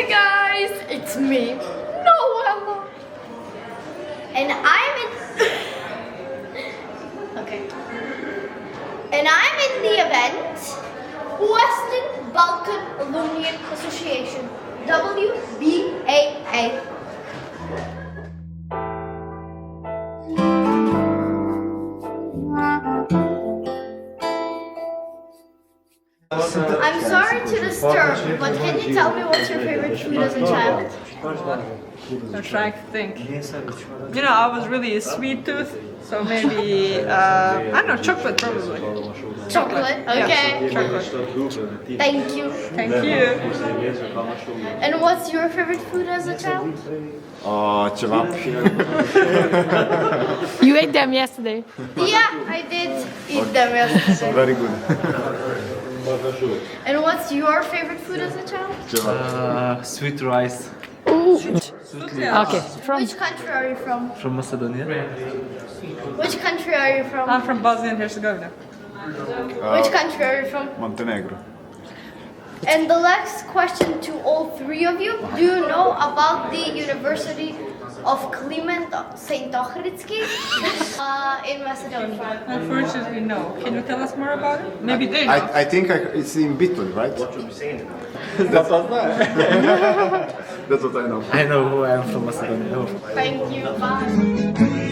Hey guys, it's me, Noela, and I'm in. Okay. And I'm in the event Western Balkan Alumni Association, WBAA. I'm sorry to disturb, but can you tell me what's your favorite food as a child? I'm trying to think. You know, I was really a sweet tooth, so maybe, I don't know, chocolate probably. Chocolate? Okay. Yeah, chocolate. Thank you. Thank you. And what's your favorite food as a child? Kebab. You ate them yesterday. Yeah, I did eat them yesterday. Very good. And what's your favorite food as a child? Sweet rice Okay. Which country are you from? from Macedonia. Which country are you from? I'm from Bosnia and Herzegovina. Which country are you from? Montenegro. And the last question to all three of you. Do you know about the University of Kliment St. Ohridski in Macedonia? Unfortunately, no. Can you tell us more about it? Maybe they know. I think it's in Bitola, right? That's what That's what I know. I know who I am from Macedonia. Thank you. Bye.